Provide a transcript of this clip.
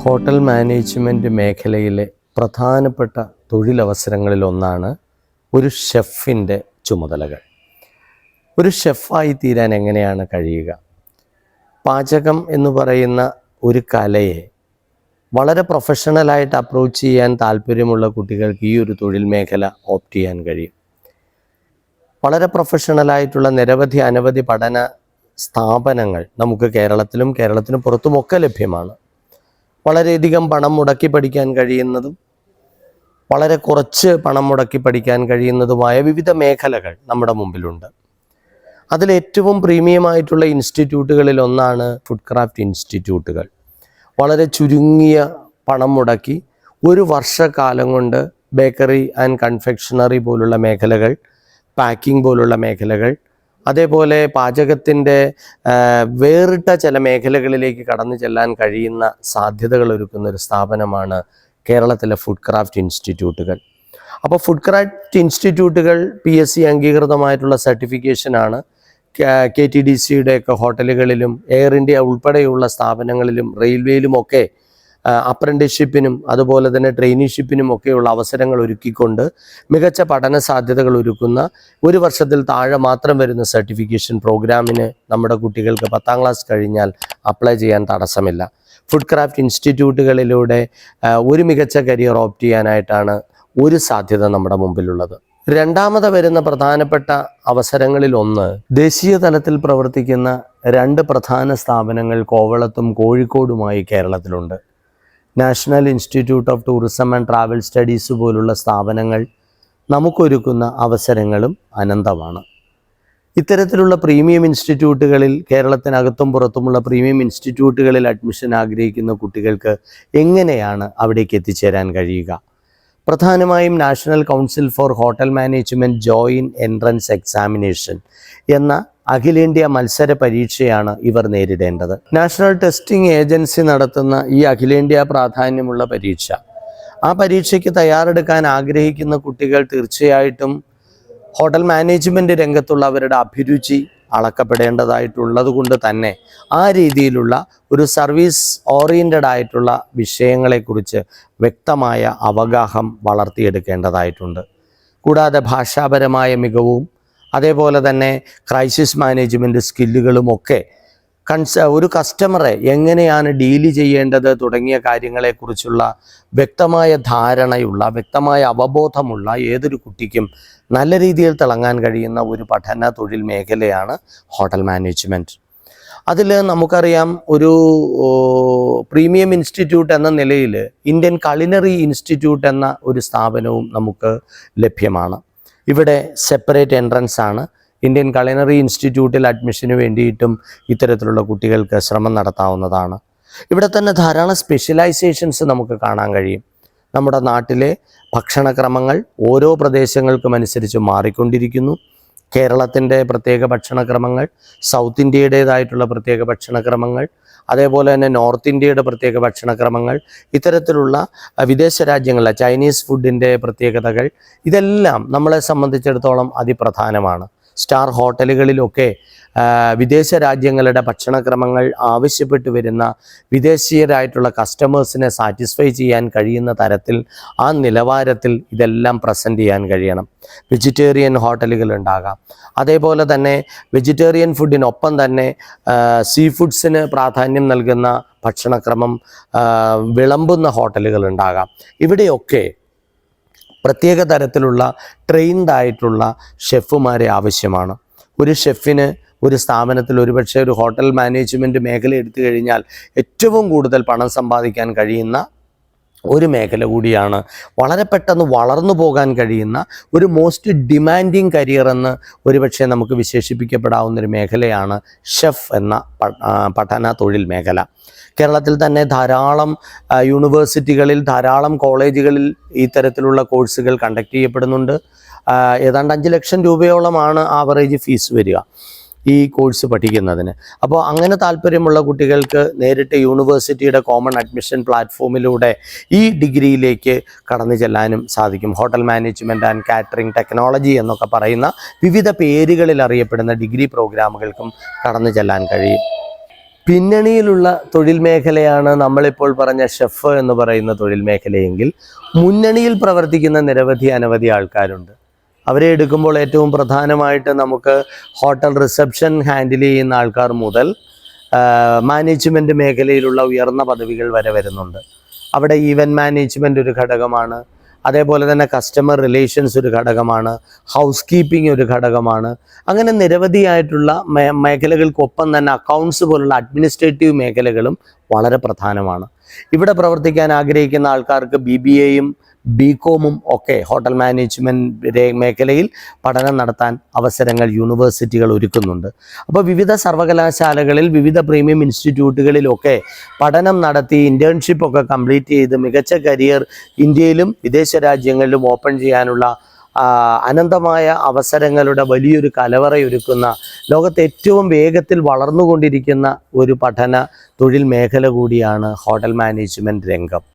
Hotel management മേഖലയിലെ പ്രധാനപ്പെട്ട തൊഴിലവസരങ്ങളിലൊന്നാണ് ഒരു ഷെഫിൻ്റെ ചുമതലകൾ. ഒരു ഷെഫായി തീരാൻ എങ്ങനെയാണ് കഴിയുക? പാചകം എന്ന് പറയുന്ന ഒരു കലയെ വളരെ പ്രൊഫഷണലായിട്ട് അപ്രോച്ച് ചെയ്യാൻ താല്പര്യമുള്ള കുട്ടികൾക്ക് ഈ ഒരു തൊഴിൽ മേഖല ഓപ്റ്റ് ചെയ്യാൻ കഴിയും. വളരെ പ്രൊഫഷണലായിട്ടുള്ള അനവധി പഠന സ്ഥാപനങ്ങൾ നമുക്ക് കേരളത്തിനും പുറത്തുമൊക്കെ ലഭ്യമാണ്. വളരെയധികം പണം മുടക്കി പഠിക്കാൻ കഴിയുന്നതും വളരെ കുറച്ച് പണം മുടക്കി പഠിക്കാൻ കഴിയുന്നതുമായ വിവിധ മേഖലകൾ നമ്മുടെ മുമ്പിലുണ്ട്. അതിലേറ്റവും പ്രീമിയമായിട്ടുള്ള ഇൻസ്റ്റിറ്റ്യൂട്ടുകളിൽ ഒന്നാണ് ഫുഡ് ക്രാഫ്റ്റ് ഇൻസ്റ്റിറ്റ്യൂട്ടുകൾ. വളരെ ചുരുങ്ങിയ പണം മുടക്കി ഒരു വർഷക്കാലം കൊണ്ട് ബേക്കറി ആൻഡ് കൺഫെക്ഷണറി പോലുള്ള മേഖലകൾ, പാക്കിംഗ് പോലുള്ള മേഖലകൾ, അതേപോലെ പാചകത്തിൻ്റെ വേറിട്ട ചില മേഖലകളിലേക്ക് കടന്നു ചെല്ലാൻ കഴിയുന്ന സാധ്യതകൾ ഒരുക്കുന്ന ഒരു സ്ഥാപനമാണ് കേരളത്തിലെ ഫുഡ് ക്രാഫ്റ്റ് ഇൻസ്റ്റിറ്റ്യൂട്ടുകൾ. അപ്പോൾ ഫുഡ് ക്രാഫ്റ്റ് ഇൻസ്റ്റിറ്റ്യൂട്ടുകൾ PSC അംഗീകൃതമായിട്ടുള്ള സർട്ടിഫിക്കേഷനാണ്. KTDCയുടെയൊക്കെ ഹോട്ടലുകളിലും എയർ ഇന്ത്യ ഉൾപ്പെടെയുള്ള സ്ഥാപനങ്ങളിലും റെയിൽവേയിലുമൊക്കെ അപ്രന്റീസ്ഷിപ്പിനും അതുപോലെ തന്നെ ട്രെയിനിഷിപ്പിനും ഒക്കെയുള്ള അവസരങ്ങൾ ഒരുക്കിക്കൊണ്ട് മികച്ച പഠന സാധ്യതകൾ ഒരുക്കുന്ന ഒരു വർഷത്തിൽ താഴെ മാത്രം വരുന്ന സർട്ടിഫിക്കേഷൻ പ്രോഗ്രാമിന് നമ്മുടെ കുട്ടികൾക്ക് 10ാം ക്ലാസ് കഴിഞ്ഞാൽ അപ്ലൈ ചെയ്യാൻ തടസ്സമില്ല. ഫുഡ് ക്രാഫ്റ്റ് ഇൻസ്റ്റിറ്റ്യൂട്ടുകളിലൂടെ ഒരു മികച്ച കരിയർ ഓപ്റ്റ് ചെയ്യാനായിട്ടാണ് ഒരു സാധ്യത നമ്മുടെ മുമ്പിലുള്ളത്. രണ്ടാമത് വരുന്ന പ്രധാനപ്പെട്ട അവസരങ്ങളിൽ ഒന്ന്, ദേശീയ തലത്തിൽ പ്രവർത്തിക്കുന്ന 2 പ്രധാന സ്ഥാപനങ്ങൾ കോവളത്തും കോഴിക്കോടുമായി കേരളത്തിലുണ്ട്. National institute of tourism and travel studies പോലുള്ള സ്ഥാപനങ്ങൾ നമുക്കൊരുക്കുന്ന അവസരങ്ങളും അനന്തമാണ്. ഇത്തരത്തിലുള്ള പ്രീമിയം ഇൻസ്റ്റിറ്റ്യൂട്ടുകളിൽ, കേരളത്തിനകത്തും പുറത്തുമുള്ള പ്രീമിയം ഇൻസ്റ്റിറ്റ്യൂട്ടുകളിൽ അഡ്മിഷൻ ആഗ്രഹിക്കുന്ന കുട്ടികൾക്ക് എങ്ങനെയാണ് അവിടേക്ക് എത്തിച്ചേരാൻ കഴിയുക? പ്രധാനമായും national council for hotel management joint entrance examination എന്ന അഖിലേന്ത്യാ മത്സര പരീക്ഷയാണ് ഇവർ നേരിടേണ്ടത്. നാഷണൽ ടെസ്റ്റിംഗ് ഏജൻസി നടത്തുന്ന ഈ അഖിലേന്ത്യാ പ്രാധാന്യമുള്ള പരീക്ഷ, ആ പരീക്ഷയ്ക്ക് തയ്യാറെടുക്കാൻ ആഗ്രഹിക്കുന്ന കുട്ടികൾ തീർച്ചയായിട്ടും ഹോട്ടൽ മാനേജ്മെൻറ്റ് രംഗത്തുള്ള അവരുടെ അഭിരുചി അളക്കപ്പെടേണ്ടതായിട്ടുള്ളത് കൊണ്ട് തന്നെ ആ രീതിയിലുള്ള ഒരു സർവീസ് ഓറിയൻറ്റഡ് ആയിട്ടുള്ള വിഷയങ്ങളെക്കുറിച്ച് വ്യക്തമായ അവഗാഹം വളർത്തിയെടുക്കേണ്ടതായിട്ടുണ്ട്. കൂടാതെ ഭാഷാപരമായ മികവും അതേപോലെ തന്നെ ക്രൈസിസ് മാനേജ്മെൻറ്റ് സ്കില്ലുകളുമൊക്കെ ഒരു കസ്റ്റമറെ എങ്ങനെയാണ് ഡീല് ചെയ്യേണ്ടത് തുടങ്ങിയ കാര്യങ്ങളെക്കുറിച്ചുള്ള വ്യക്തമായ ധാരണയുള്ള, വ്യക്തമായ അവബോധമുള്ള ഏതൊരു കുട്ടിക്കും നല്ല രീതിയിൽ തിളങ്ങാൻ കഴിയുന്ന ഒരു പഠന തൊഴിൽ മേഖലയാണ് ഹോട്ടൽ മാനേജ്മെൻറ്റ്. അതിൽ നമുക്കറിയാം, ഒരു പ്രീമിയം ഇൻസ്റ്റിറ്റ്യൂട്ട് എന്ന നിലയിൽ ഇന്ത്യൻ കലിനറി ഇൻസ്റ്റിറ്റ്യൂട്ട് എന്ന ഒരു സ്ഥാപനവും നമുക്ക് ലഭ്യമാണ്. ഇവിടെ സെപ്പറേറ്റ് എൻട്രൻസ് ആണ്. ഇന്ത്യൻ കലിനറി ഇൻസ്റ്റിറ്റ്യൂട്ടിൽ അഡ്മിഷന് വേണ്ടിയിട്ടും ഇത്തരത്തിലുള്ള കുട്ടികൾക്ക് ശ്രമം നടത്താവുന്നതാണ്. ഇവിടെ തന്നെ ധാരാളം സ്പെഷ്യലൈസേഷൻസ് നമുക്ക് കാണാൻ കഴിയും. നമ്മുടെ നാട്ടിലെ ഭക്ഷണക്രമങ്ങൾ ഓരോ പ്രദേശങ്ങൾക്കും അനുസരിച്ച് മാറിക്കൊണ്ടിരിക്കുന്നു. കേരളത്തിൻ്റെ പ്രത്യേക ഭക്ഷണക്രമങ്ങൾ, സൗത്ത് ഇന്ത്യയുടേതായിട്ടുള്ള പ്രത്യേക ഭക്ഷണക്രമങ്ങൾ, അതേപോലെ തന്നെ നോർത്ത് ഇന്ത്യയുടെ പ്രത്യേക ഭക്ഷണക്രമങ്ങൾ, ഇത്തരത്തിലുള്ള വിദേശ രാജ്യങ്ങളിലെ ചൈനീസ് ഫുഡിൻ്റെ പ്രത്യേകതകൾ, ഇതെല്ലാം നമ്മളെ സംബന്ധിച്ചിടത്തോളം അതിപ്രധാനമാണ്. സ്റ്റാർ ഹോട്ടലുകളിലൊക്കെ വിദേശ രാജ്യങ്ങളുടെ ഭക്ഷണക്രമങ്ങൾ ആവശ്യപ്പെട്ടു വരുന്ന വിദേശീയരായിട്ടുള്ള കസ്റ്റമേഴ്സിനെ സാറ്റിസ്ഫൈ ചെയ്യാൻ കഴിയുന്ന തരത്തിൽ, ആ നിലവാരത്തിൽ ഇതെല്ലാം പ്രസൻറ്റ് ചെയ്യാൻ കഴിയണം. വെജിറ്റേറിയൻ ഹോട്ടലുകൾ ഉണ്ടാകാം. അതേപോലെ തന്നെ വെജിറ്റേറിയൻ ഫുഡിനൊപ്പം തന്നെ സീ ഫുഡ്സിന് പ്രാധാന്യം നൽകുന്ന ഭക്ഷണക്രമം വിളമ്പുന്ന ഹോട്ടലുകൾ ഉണ്ടാകാം. ഇവിടെയൊക്കെ പ്രത്യേക തരത്തിലുള്ള ട്രെയിൻഡ് ആയിട്ടുള്ള ഷെഫുമാരെ ആവശ്യമാണ്. ഒരു ഷെഫിന് ഒരു സ്ഥാപനത്തിൽ ഒരുപക്ഷെ ഒരു ഹോട്ടൽ മാനേജ്മെൻറ്റ് മേഖല എടുത്തു കഴിഞ്ഞാൽ ഏറ്റവും കൂടുതൽ പണം സമ്പാദിക്കാൻ കഴിയുന്ന ഒരു മേഖല കൂടിയാണ്. വളരെ പെട്ടെന്ന് വളർന്നു പോകാൻ കഴിയുന്ന ഒരു മോസ്റ്റ് ഡിമാൻഡിങ് കരിയർ എന്ന് ഒരുപക്ഷെ നമുക്ക് വിശേഷിപ്പിക്കപ്പെടാവുന്നൊരു മേഖലയാണ് ഷെഫ് എന്ന പഠന തൊഴിൽ മേഖല. കേരളത്തിൽ തന്നെ ധാരാളം യൂണിവേഴ്സിറ്റികളിൽ, ധാരാളം കോളേജുകളിൽ ഇത്തരത്തിലുള്ള കോഴ്സുകൾ കണ്ടക്ട് ചെയ്യപ്പെടുന്നുണ്ട്. ഏതാണ്ട് 5 ലക്ഷം രൂപയോളമാണ് ആവറേജ് ഫീസ് വരിക ഈ കോഴ്സ് പഠിക്കുന്നതിന്. അപ്പോൾ അങ്ങനെ താല്പര്യമുള്ള കുട്ടികൾക്ക് നേരിട്ട് യൂണിവേഴ്സിറ്റിയുടെ കോമൺ അഡ്മിഷൻ പ്ലാറ്റ്ഫോമിലൂടെ ഈ ഡിഗ്രിയിലേക്ക് കടന്നു ചെല്ലാനും സാധിക്കും. Hotel management and catering technology എന്നൊക്കെ പറയുന്ന വിവിധ പേരുകളിൽ അറിയപ്പെടുന്ന ഡിഗ്രി പ്രോഗ്രാമുകൾക്കും കടന്നു ചെല്ലാൻ കഴിയും. പിന്നണിയിലുള്ള തൊഴിൽ മേഖലയാണ് നമ്മളിപ്പോൾ പറഞ്ഞ ഷെഫ് എന്ന് പറയുന്ന തൊഴിൽ മേഖലയെങ്കിൽ മുന്നണിയിൽ പ്രവർത്തിക്കുന്ന അനവധി ആൾക്കാരുണ്ട്. അവരെ എടുക്കുമ്പോൾ ഏറ്റവും പ്രധാനമായിട്ട് നമുക്ക് ഹോട്ടൽ റിസപ്ഷൻ ഹാൻഡിൽ ചെയ്യുന്ന ആൾക്കാർ മുതൽ മാനേജ്മെൻറ്റ് മേഖലയിലുള്ള ഉയർന്ന പദവികൾ വരെ വരുന്നുണ്ട്. അവിടെ ഈവൻറ്റ് മാനേജ്മെൻറ്റ് ഒരു ഘടകമാണ്, അതേപോലെ തന്നെ കസ്റ്റമർ റിലേഷൻസ് ഒരു ഘടകമാണ്, ഹൗസ് കീപ്പിംഗ് ഒരു ഘടകമാണ്. അങ്ങനെ നിരവധിയായിട്ടുള്ള മേഖലകൾക്കൊപ്പം തന്നെ അക്കൗണ്ട്സ് പോലുള്ള അഡ്മിനിസ്ട്രേറ്റീവ് മേഖലകളും വളരെ പ്രധാനമാണ്. ഇവിടെ പ്രവർത്തിക്കാൻ ആഗ്രഹിക്കുന്ന ആൾക്കാർക്ക് BBAയും BComഉം ഒക്കെ ഹോട്ടൽ മാനേജ്മെൻറ്റ് മേഖലയിൽ പഠനം നടത്താൻ അവസരങ്ങൾ യൂണിവേഴ്സിറ്റികൾ ഒരുക്കുന്നുണ്ട്. അപ്പോൾ വിവിധ സർവകലാശാലകളിൽ വിവിധ പ്രീമിയം ഇൻസ്റ്റിറ്റ്യൂട്ടുകളിലൊക്കെ പഠനം നടത്തി ഇൻറ്റേൺഷിപ്പൊക്കെ കംപ്ലീറ്റ് ചെയ്ത് മികച്ച കരിയർ ഇന്ത്യയിലും വിദേശ രാജ്യങ്ങളിലും ഓപ്പൺ ചെയ്യാനുള്ള അനന്തമായ അവസരങ്ങളുടെ വലിയൊരു കലവറയൊരുക്കുന്ന ലോകത്തെ ഏറ്റവും വേഗത്തിൽ വളർന്നുകൊണ്ടിരിക്കുന്ന ഒരു പഠന തൊഴിൽ മേഖല കൂടിയാണ് ഹോട്ടൽ മാനേജ്മെൻറ്റ് രംഗം.